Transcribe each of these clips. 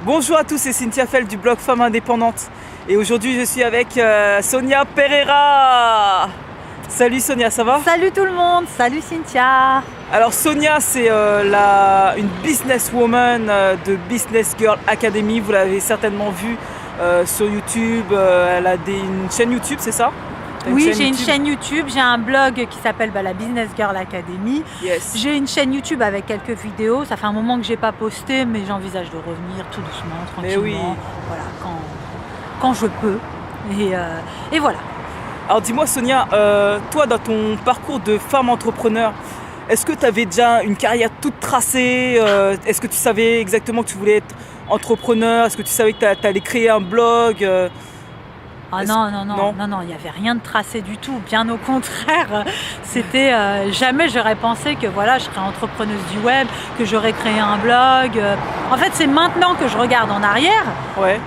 Bonjour à tous, c'est Cynthia Fell du blog Femmes Indépendantes. Et aujourd'hui, je suis avec Sonia Pereira. Salut Sonia, ça va? Salut tout le monde, salut Cynthia. Alors Sonia, c'est une businesswoman de Business Girl Academy. Vous l'avez certainement vue sur YouTube. Elle a une chaîne YouTube, c'est ça? Oui, j'ai une chaîne YouTube, j'ai un blog qui s'appelle la Business Girl Academy. Yes. J'ai une chaîne YouTube avec quelques vidéos. Ça fait un moment que j'ai pas posté, mais j'envisage de revenir tout doucement, tranquillement. Oui. Voilà, quand je peux. Et voilà. Alors dis-moi Sonia, toi dans ton parcours de femme entrepreneur, est-ce que tu avais déjà une carrière toute tracée? Est-ce que tu savais exactement que tu voulais être entrepreneur? Est-ce que tu savais que tu allais créer un blog? Ah non, il n'y avait rien de tracé du tout, bien au contraire. C'était jamais j'aurais pensé que voilà, je serais entrepreneuse du web, que j'aurais créé un blog. En fait, c'est maintenant que je regarde en arrière. Ouais.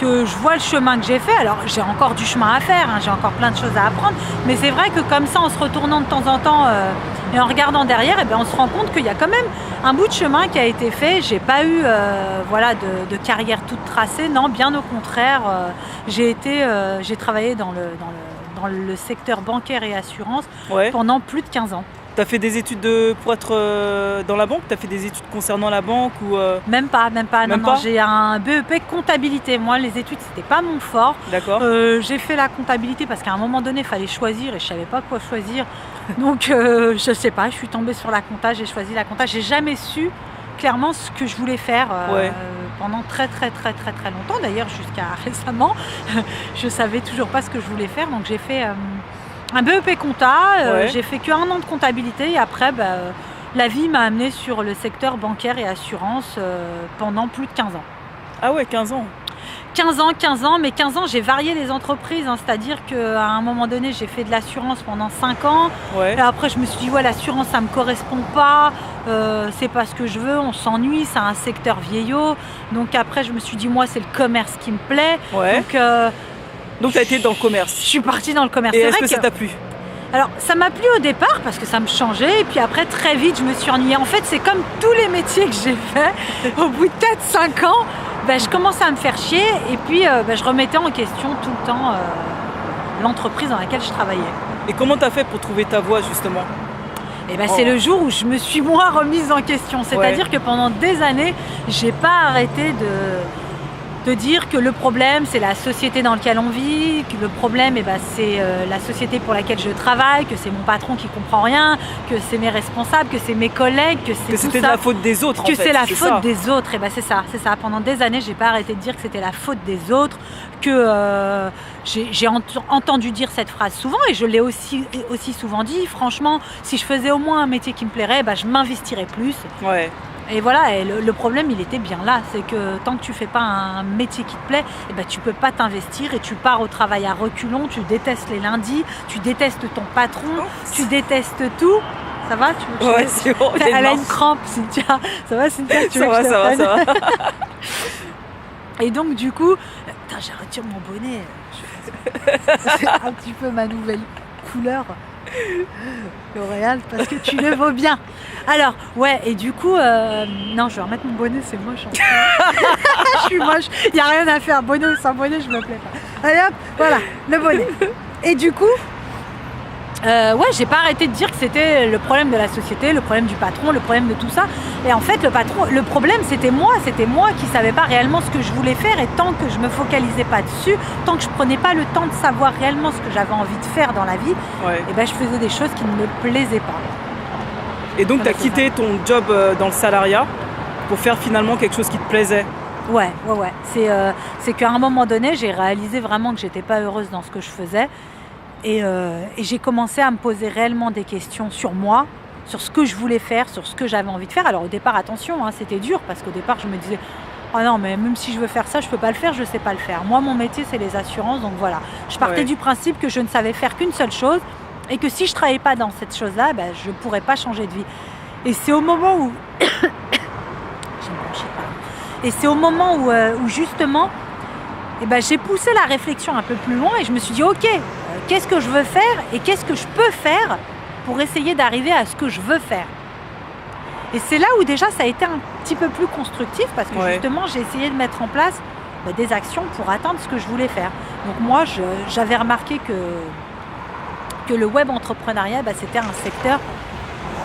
Que je vois le chemin que j'ai fait. Alors j'ai encore du chemin à faire, j'ai encore plein de choses à apprendre, mais c'est vrai que comme ça, en se retournant de temps en temps et en regardant derrière, on se rend compte qu'il y a quand même un bout de chemin qui a été fait. J'ai pas eu de carrière toute tracée, non, bien au contraire. J'ai travaillé dans le secteur bancaire et assurance pendant plus de 15 ans. Tu as fait des études pour être dans la banque? Tu as fait des études concernant la banque ou Même pas. Non, j'ai un BEP comptabilité. Moi, les études, c'était pas mon fort. D'accord. J'ai fait la comptabilité parce qu'à un moment donné, il fallait choisir et je savais pas quoi choisir. Donc, je sais pas, je suis tombée sur la compta, j'ai choisi la compta. J'ai jamais su clairement ce que je voulais faire pendant très longtemps. D'ailleurs, jusqu'à récemment, je savais toujours pas ce que je voulais faire. Donc, j'ai fait un BEP compta, j'ai fait qu'un an de comptabilité et après la vie m'a amenée sur le secteur bancaire et assurance pendant plus de 15 ans. Ah ouais, 15 ans. 15 ans, mais 15 ans j'ai varié les entreprises, c'est-à-dire qu'à un moment donné j'ai fait de l'assurance pendant 5 ans et après je me suis dit l'assurance ça me correspond pas, c'est pas ce que je veux, on s'ennuie, c'est un secteur vieillot, donc après je me suis dit moi c'est le commerce qui me plaît, donc tu as été dans le commerce. Je suis partie dans le commerce. Et est-ce que ça t'a plu? Alors ça m'a plu au départ parce que ça me changeait et puis après très vite je me suis ennuyée. En fait c'est comme tous les métiers que j'ai fait, au bout de peut-être 5 ans, je commençais à me faire chier et puis je remettais en question tout le temps l'entreprise dans laquelle je travaillais. Et comment tu as fait pour trouver ta voie justement? C'est le jour où je me suis moi remise en question. C'est-à-dire que pendant des années, j'ai pas arrêté de dire que le problème c'est la société dans laquelle on vit, que le problème c'est la société pour laquelle je travaille, que c'est mon patron qui comprend rien, que c'est mes responsables, que c'est mes collègues, que c'était de la faute des autres. Que c'est la faute des autres. C'est ça. Pendant des années, j'ai pas arrêté de dire que c'était la faute des autres, que j'ai entendu dire cette phrase souvent et je l'ai aussi souvent dit. Franchement, si je faisais au moins un métier qui me plairait, je m'investirais plus. Ouais. Et voilà, et le problème il était bien là, c'est que tant que tu fais pas un métier qui te plaît, tu peux pas t'investir et tu pars au travail à reculons, tu détestes les lundis, tu détestes ton patron, tu détestes tout. Ça va? C'est bon. Elle a une crampe, Cynthia. Ça va Cynthia? Ça va. Et donc du coup, j'ai retiré mon bonnet. C'est un petit peu ma nouvelle couleur. L'Oréal, parce que tu le vaux bien. Alors, et du coup, non, je vais remettre mon bonnet, c'est moche. Je suis moche, il n'y a rien à faire. Bonnet ou sans bonnet, je me plais pas. Allez hop, voilà, le bonnet. Et du coup, j'ai pas arrêté de dire que c'était le problème de la société, le problème du patron, le problème de tout ça. Et en fait, le problème, c'était moi qui savais pas réellement ce que je voulais faire. Et tant que je me focalisais pas dessus, tant que je prenais pas le temps de savoir réellement ce que j'avais envie de faire dans la vie, je faisais des choses qui ne me plaisaient pas. Et donc, tu as quitté ton job dans le salariat pour faire finalement quelque chose qui te plaisait? Ouais. C'est qu'à un moment donné, j'ai réalisé vraiment que j'étais pas heureuse dans ce que je faisais. Et j'ai commencé à me poser réellement des questions sur moi, sur ce que je voulais faire, sur ce que j'avais envie de faire. Alors au départ, attention, c'était dur parce qu'au départ, je me disais « Oh non, mais même si je veux faire ça, je peux pas le faire, je sais pas le faire. » Moi, mon métier, c'est les assurances, donc voilà. Je partais du principe que je ne savais faire qu'une seule chose et que si je travaillais pas dans cette chose-là, je pourrais pas changer de vie. Et c'est au moment où... Et c'est au moment où justement... j'ai poussé la réflexion un peu plus loin et je me suis dit ok, qu'est-ce que je veux faire et qu'est-ce que je peux faire pour essayer d'arriver à ce que je veux faire. Et c'est là où déjà ça a été un petit peu plus constructif parce que Ouais. justement, j'ai essayé de mettre en place des actions pour atteindre ce que je voulais faire. Donc moi, j'avais remarqué que le web entrepreneuriat, c'était un secteur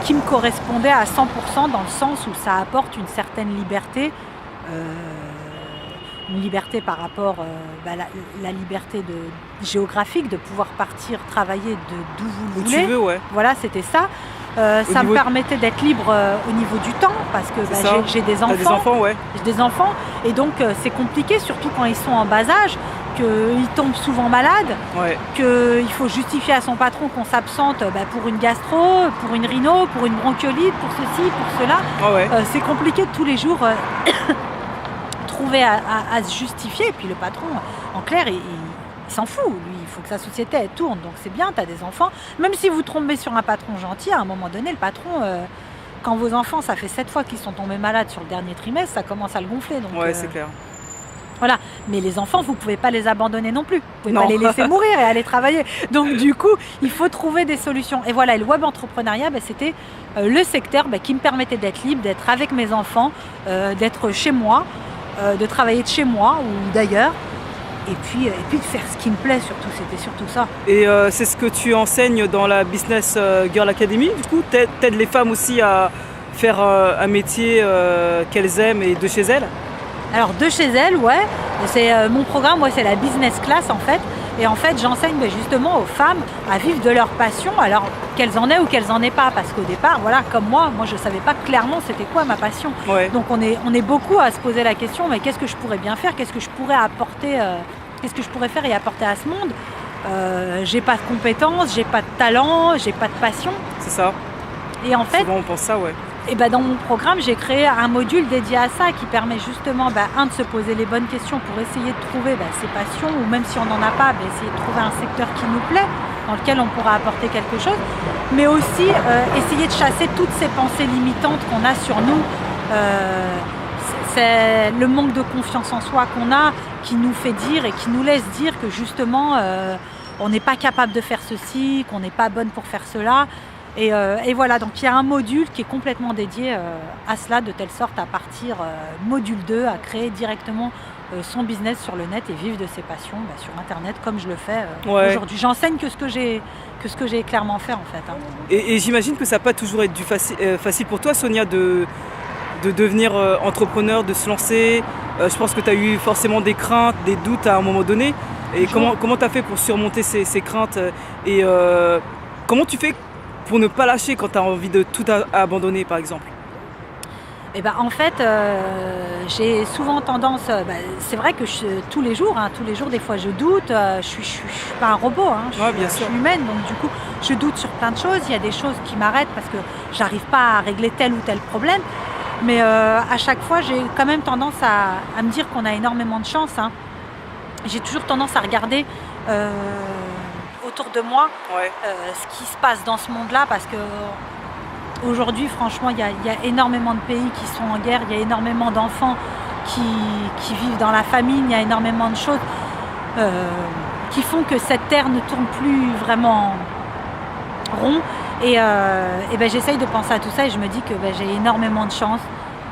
qui me correspondait à 100% dans le sens où ça apporte une certaine liberté, une liberté par rapport la liberté géographique, de pouvoir partir travailler d'où vous Où voulez. tu veux, ouais. Voilà, c'était ça. Ça me permettait d'être libre au niveau du temps parce que C'est ça. j'ai des T'as des enfants. enfants, ouais. J'ai des enfants et donc c'est compliqué, surtout quand ils sont en bas âge, qu'ils tombent souvent malades, Ouais. qu'il faut justifier à son patron qu'on s'absente pour une gastro, pour une rhino, pour une bronchiolite, pour ceci, pour cela. Ah ouais. C'est compliqué de tous les jours trouver à se justifier. Et puis le patron, en clair, il s'en fout. Lui, il faut que sa société elle tourne. Donc c'est bien, tu as des enfants. Même si vous tombez sur un patron gentil, à un moment donné, le patron, quand vos enfants, ça fait 7 fois qu'ils sont tombés malades sur le dernier trimestre, ça commence à le gonfler. Donc, Ouais, c'est clair. voilà, mais les enfants, vous ne pouvez pas les abandonner non plus. Vous ne pouvez Non. pas les laisser mourir et aller travailler. Donc du coup, il faut trouver des solutions. Et voilà, le web entrepreneuriat, c'était le secteur qui me permettait d'être libre, d'être avec mes enfants, d'être chez moi, de travailler de chez moi ou d'ailleurs. Et puis de faire ce qui me plaît surtout, c'était surtout ça. Et c'est ce que tu enseignes dans la Business Girl Academy. Du coup, t'aides les femmes aussi à faire un métier qu'elles aiment et de chez elles. Alors de chez elles, ouais, c'est mon programme, c'est la business class en fait. Et en fait, j'enseigne justement aux femmes à vivre de leur passion, alors qu'elles en aient ou qu'elles en aient pas. Parce qu'au départ, voilà, comme moi je ne savais pas clairement c'était quoi ma passion. Ouais. Donc on est beaucoup à se poser la question, mais qu'est-ce que je pourrais bien faire? Qu'est-ce que je pourrais apporter qu'est-ce que je pourrais faire et apporter à ce monde? J'ai pas de compétences, j'ai pas de talent, j'ai pas de passion. C'est ça. Et en fait, souvent on pense ça, ouais. et dans mon programme, j'ai créé un module dédié à ça qui permet justement, de se poser les bonnes questions pour essayer de trouver ses passions, ou même si on n'en a pas, essayer de trouver un secteur qui nous plaît, dans lequel on pourra apporter quelque chose, mais aussi essayer de chasser toutes ces pensées limitantes qu'on a sur nous. C'est le manque de confiance en soi qu'on a qui nous fait dire et qui nous laisse dire que justement, on n'est pas capable de faire ceci, qu'on n'est pas bonne pour faire cela. Et voilà, donc il y a un module qui est complètement dédié à cela, de telle sorte à partir module 2, à créer directement son business sur le net et vivre de ses passions sur Internet comme je le fais aujourd'hui. J'enseigne que ce que j'ai clairement fait en fait. Hein. Et j'imagine que ça n'a pas toujours été facile pour toi, Sonia, de devenir entrepreneur, de se lancer. Je pense que tu as eu forcément des craintes, des doutes à un moment donné. Et comment tu as fait pour surmonter ces craintes et comment tu fais pour ne pas lâcher quand tu as envie de tout abandonner, par exemple? En fait, j'ai souvent tendance, c'est vrai que tous les jours, des fois je doute, je suis pas un robot, Bien je sûr. suis humaine, donc du coup je doute sur plein de choses, il y a des choses qui m'arrêtent parce que j'arrive pas à régler tel ou tel problème, mais à chaque fois j'ai quand même tendance à me dire qu'on a énormément de chance. J'ai toujours tendance à regarder autour de moi ce qui se passe dans ce monde-là parce que aujourd'hui, franchement, il y a énormément de pays qui sont en guerre, il y a énormément d'enfants qui vivent dans la famine, il y a énormément de choses qui font que cette terre ne tourne plus vraiment rond. Et j'essaye de penser à tout ça et je me dis que j'ai énormément de chance,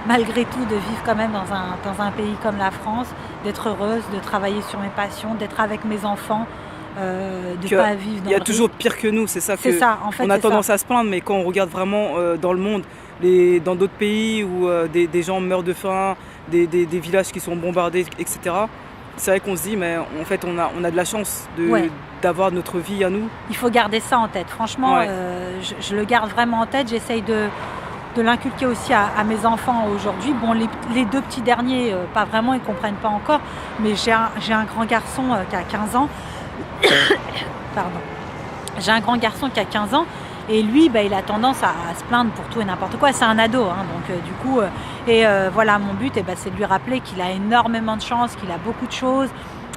malgré tout, de vivre quand même dans un pays comme la France, d'être heureuse, de travailler sur mes passions, d'être avec mes enfants. De pas vivre dans il y a toujours pire que nous, c'est ça c'est ça, en fait, on a tendance à se plaindre, mais quand on regarde vraiment dans le monde, dans d'autres pays où des gens meurent de faim, des villages qui sont bombardés, etc. C'est vrai qu'on se dit, mais en fait on a de la chance d'avoir notre vie à nous. Il faut garder ça en tête, franchement, je le garde vraiment en tête, j'essaye de l'inculquer aussi à mes enfants aujourd'hui. Bon, les deux petits derniers, pas vraiment, ils ne comprennent pas encore, mais j'ai un grand garçon qui a 15 ans. Pardon. J'ai un grand garçon qui a 15 ans et lui, il a tendance à se plaindre pour tout et n'importe quoi. C'est un ado, donc du coup, voilà, mon but, c'est de lui rappeler qu'il a énormément de chance, qu'il a beaucoup de choses,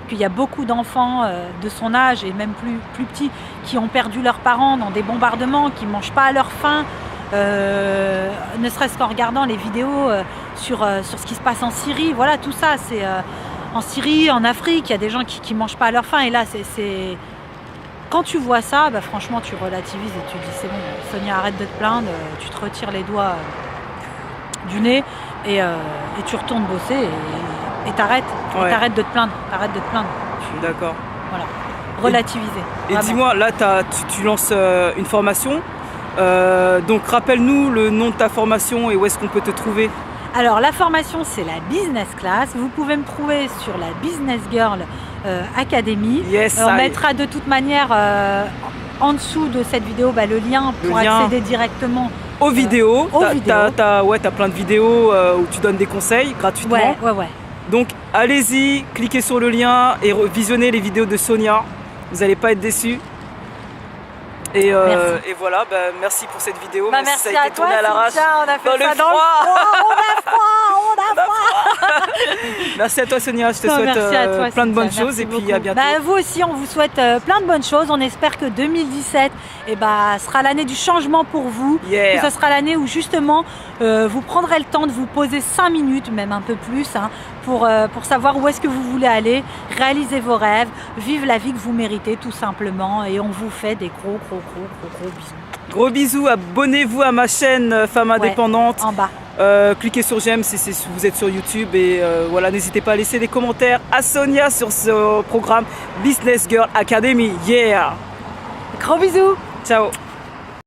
qu'il y a beaucoup d'enfants de son âge et même plus petits qui ont perdu leurs parents dans des bombardements, qui ne mangent pas à leur faim. Ne serait-ce qu'en regardant les vidéos sur ce qui se passe en Syrie, voilà, tout ça, c'est en Syrie, en Afrique, il y a des gens qui mangent pas à leur faim, et là, c'est... Quand tu vois ça, franchement, tu relativises et tu dis, c'est bon, Sonia, arrête de te plaindre, tu te retires les doigts du nez, et tu retournes bosser et t'arrêtes. Ouais. T'arrêtes de te plaindre. D'accord. Voilà. Relativiser. Et vraiment. dis-moi, là, tu lances une formation. Donc, rappelle-nous le nom de ta formation et où est-ce qu'on peut te trouver. Alors, la formation, c'est la Business Class. Vous pouvez me trouver sur la Business Girl Academy. Yes, On mettra de toute manière en dessous de cette vidéo le lien pour accéder directement aux vidéos. Aux vidéos. T'as plein de vidéos où tu donnes des conseils gratuitement. Ouais. Donc, allez-y, cliquez sur le lien et visionnez les vidéos de Sonia. Vous n'allez pas être déçus. Et voilà, merci pour cette vidéo. Merci ça a été à toi, tourné à l'arrache. on a fait dans ça le dans froid. le froid. On a froid. Merci à toi Sonia, je te souhaite merci à toi, plein de bonnes Cynthia, choses et merci puis à beaucoup. bientôt. Vous aussi, on vous souhaite plein de bonnes choses. On espère que 2017 sera l'année du changement pour vous. Yeah. Que ce sera l'année où justement vous prendrez le temps de vous poser 5 minutes, même un peu plus, pour savoir où est-ce que vous voulez aller, réaliser vos rêves, vivre la vie que vous méritez tout simplement. Et on vous fait des gros bisous. Gros bisous, abonnez-vous à ma chaîne Femme Indépendante. En bas. Cliquez sur j'aime si vous êtes sur YouTube et voilà, n'hésitez pas à laisser des commentaires à Sonia sur ce programme Business Girl Academy. Yeah! Gros bisous. Ciao!